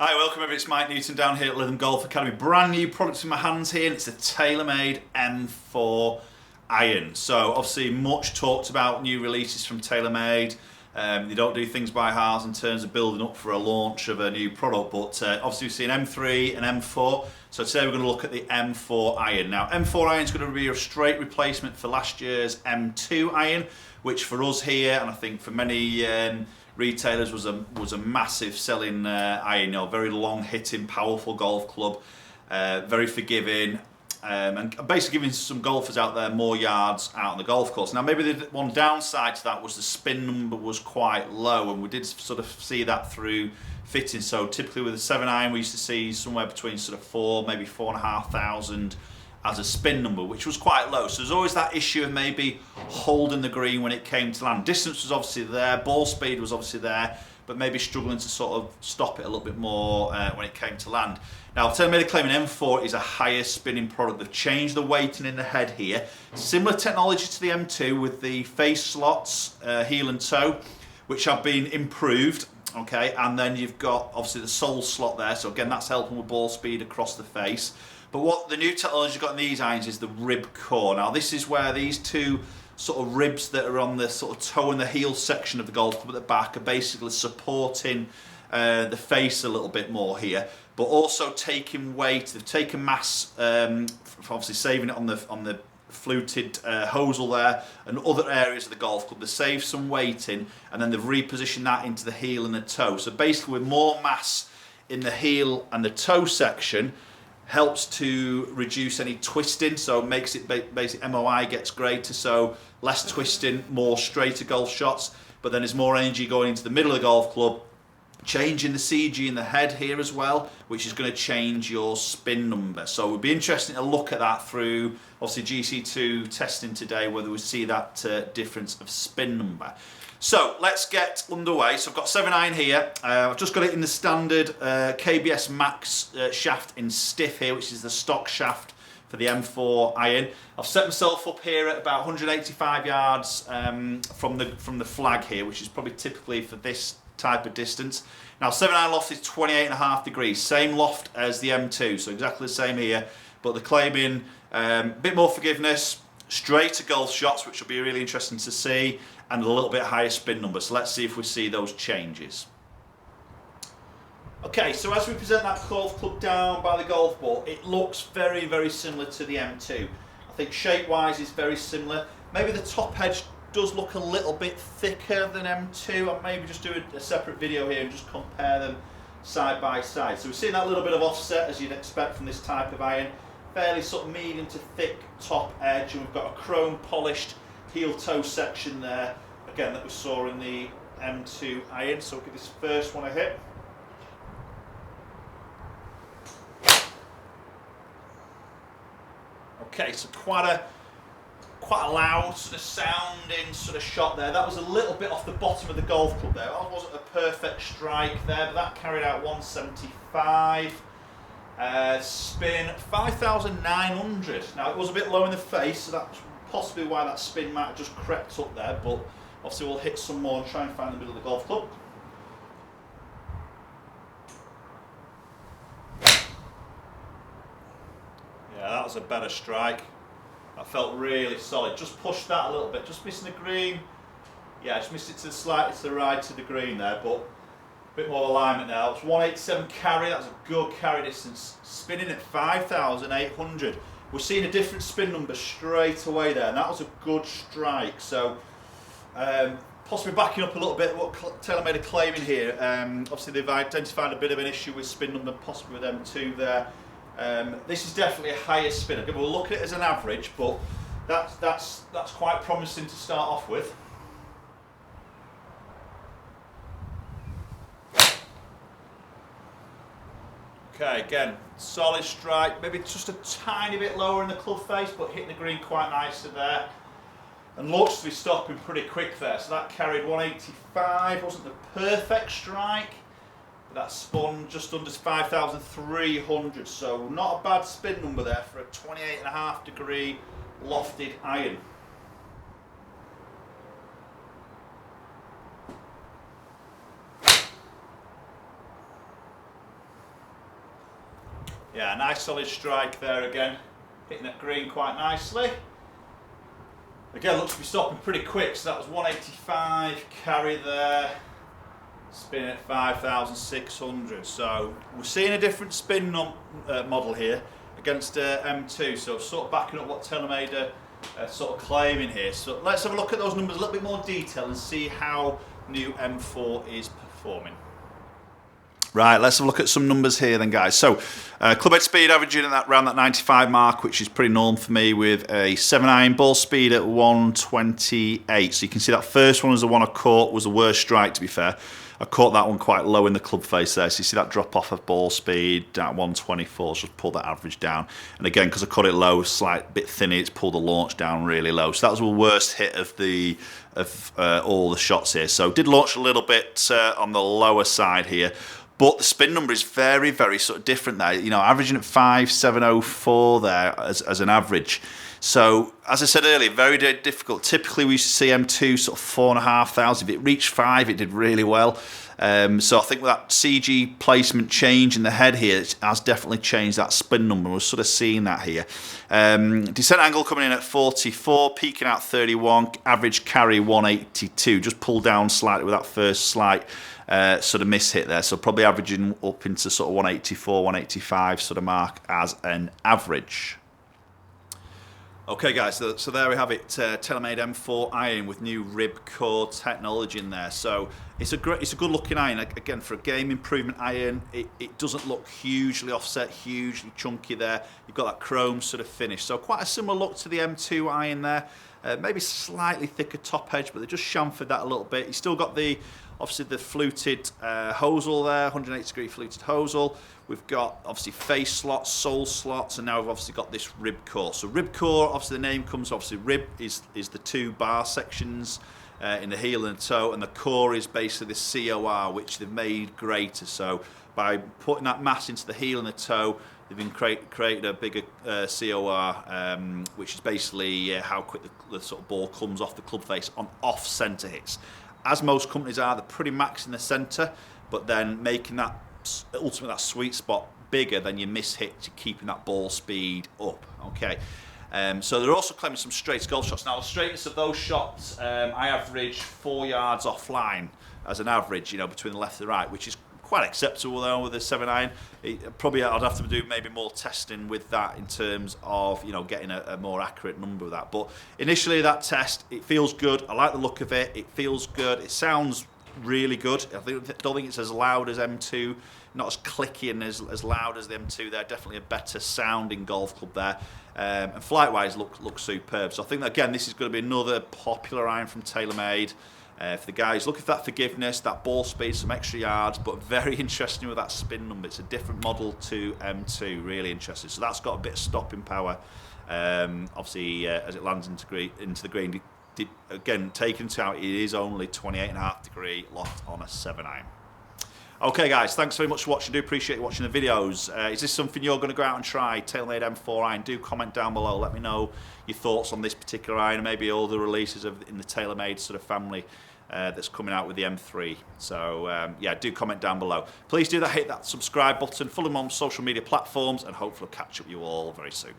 Hi, welcome everyone. It's Mike Newton down here at Lytham Golf Academy. Brand new products in my hands here, and it's the TaylorMade M4 Iron. So obviously much talked about new releases from TaylorMade. They don't do things by halves in terms of building up for a launch of a new product, but obviously we've seen M3 and M4. So today we're going to look at the M4 Iron. Now M4 Iron is going to be a straight replacement for last year's M2 Iron, which for us here, and I think for many retailers, was a massive selling iron. You know, very long hitting, powerful golf club, very forgiving, and basically giving some golfers out there more yards out on the golf course. Now maybe the one downside to that was the spin number was quite low, and we did sort of see that through fitting. So typically with a 7 iron we used to see somewhere between sort of 4, maybe 4,500 as a spin number, which was quite low. So there's always that issue of maybe holding the green when it came to land. Distance was obviously there, ball speed was obviously there, but maybe struggling to sort of stop it a little bit more when it came to land. Now, TaylorMade claim an M4 is a higher spinning product. They've changed the weighting in the head here. Similar technology to the M2 with the face slots, heel and toe, which have been improved. Okay, and then you've got obviously the sole slot there. So again, that's helping with ball speed across the face. But what the new technology got in these irons is the rib core. Now this is where these two sort of ribs that are on the sort of toe and the heel section of the golf club at the back are basically supporting the face a little bit more here, but also taking weight. They've taken mass, obviously saving it on the fluted hosel there and other areas of the golf club. They save some weight in, and then they've repositioned that into the heel and the toe. So basically with more mass in the heel and the toe section, helps to reduce any twisting, so it makes it basically MOI gets greater, so less twisting, more straighter golf shots. But then there's more energy going into the middle of the golf club, changing the CG in the head here as well, which is going to change your spin number. So it would be interesting to look at that through obviously GC2 testing today, whether we see that difference of spin number. So let's get underway. So I've got 7 iron here. I've just got it in the standard KBS Max shaft in stiff here, which is the stock shaft for the M4 iron. I've set myself up here at about 185 yards from the flag here, which is probably typically for this type of distance. Now 7 iron loft is 28.5 degrees, same loft as the M2, so exactly the same here, but they're claiming a bit more forgiveness, straighter golf shots, which will be really interesting to see, and a little bit higher spin number. So let's see if we see those changes. Okay, so as we present that golf club down by the golf ball, it looks very, very similar to the M2. I think shape-wise is very similar. Maybe the top edge does look a little bit thicker than M2. I'll maybe just do a separate video here and just compare them side by side. So we're seeing that little bit of offset as you'd expect from this type of iron. Fairly sort of medium to thick top edge, and we've got a chrome polished heel toe section there, again, that we saw in the M2 iron. So we'll give this first one a hit. Okay, so quite a loud sort of sounding sort of shot there. That was a little bit off the bottom of the golf club there. That wasn't a perfect strike there, but that carried out 175. Spin 5,900. Now it was a bit low in the face, so that's possibly why that spin might have just crept up there, but obviously we'll hit some more and try and find the middle of the golf club. Yeah, that was a better strike. That felt really solid. Just pushed that a little bit, just missing the green. Yeah, just missed it to slightly to the right to the green there, but a bit more alignment now. It's 187 carry, that's a good carry distance. Spinning at 5,800. We're seeing a different spin number straight away there, and that was a good strike. So possibly backing up a little bit what TaylorMade are claiming here. Obviously they've identified a bit of an issue with spin number, possibly with M2 there. This is definitely a higher spin. Okay, we'll look at it as an average, but that's quite promising to start off with. Okay, again, solid strike, maybe just a tiny bit lower in the club face, but hitting the green quite nicely there. And looks to be stopping pretty quick there, so that carried 185, wasn't the perfect strike, but that spun just under 5,300, so not a bad spin number there for a 28.5 degree lofted iron. Yeah, nice solid strike there again, hitting that green quite nicely. Again, looks to be stopping pretty quick, so that was 185 carry there, spin at 5,600. So we're seeing a different spin model here against M2, so sort of backing up what TaylorMade are sort of claiming here. So let's have a look at those numbers in a little bit more detail and see how new M4 is performing. Right, let's have a look at some numbers here then, guys. So, club head speed averaging at around that 95 mark, which is pretty normal for me, with a 7-iron, ball speed at 128. So you can see that first one was the one I caught, was the worst strike, to be fair. I caught that one quite low in the club face there, so you see that drop off of ball speed at 124, so just pulled that average down. And again, because I caught it low, slight bit thinny, it's pulled the launch down really low. So that was the worst hit of all the shots here. So did launch a little bit on the lower side here. But the spin number is very, very sort of different there. You know, averaging at 5,704 there as an average. So, as I said earlier, very, very difficult. Typically, we used to see M2 sort of 4,500. If it reached 5, it did really well. So I think with that CG placement change in the head here, it has definitely changed that spin number. We're sort of seeing that here. Descent angle coming in at 44, peaking out 31, average carry 182. Just pulled down slightly with that first slight sort of miss hit there. So probably averaging up into sort of 184, 185 sort of mark as an average. Okay guys, so there we have it, TaylorMade M4 iron with new rib core technology in there. So it's a good looking iron. Again, for a game improvement iron, it doesn't look hugely offset, hugely chunky there. You've got that chrome sort of finish. So quite a similar look to the M2 iron there. Maybe slightly thicker top edge, but they just chamfered that a little bit. You still got obviously the fluted hosel there, 180 degree fluted hosel. We've got obviously face slots, sole slots, and now we've obviously got this rib core. So rib core, obviously the name comes, obviously rib is the two bar sections in the heel and the toe, and the core is basically the COR, which they've made greater. So by putting that mass into the heel and the toe, they've been created a bigger COR, which is basically how quick the sort of ball comes off the club face on off-centre hits. As most companies are, they're pretty max in the centre, but then making that ultimately that sweet spot bigger than your miss hit to keeping that ball speed up. Okay, so they're also claiming some straight golf shots. Now the straightness of those shots, I average 4 yards offline as an average, you know, between the left and the right, which is quite acceptable though with a 7-iron. Probably I'd have to do maybe more testing with that in terms of, you know, getting a more accurate number of that. But initially that test, it feels good. I like the look of it. It feels good. It sounds really good. I don't think it's as loud as M2, not as clicky and as loud as the M2 there. Definitely a better sounding golf club there. And flight-wise looks superb. So I think that, again, this is going to be another popular iron from TaylorMade. For the guys looking for that forgiveness, that ball speed, some extra yards, but very interesting with that spin number. It's a different model to M2, really interesting. So that's got a bit of stopping power, obviously, as it lands into the green. Again, taken into account, it is only 28.5 degree locked on a 7-iron. Okay guys, thanks very much for watching. I do appreciate you watching the videos. Is this something you're going to go out and try? TaylorMade M4 iron. Do comment down below. Let me know your thoughts on this particular iron, and maybe all the releases in the TaylorMade sort of family that's coming out with the M3. So yeah, do comment down below. Please do hit that subscribe button. Follow them on social media platforms, and hopefully I'll catch up with you all very soon.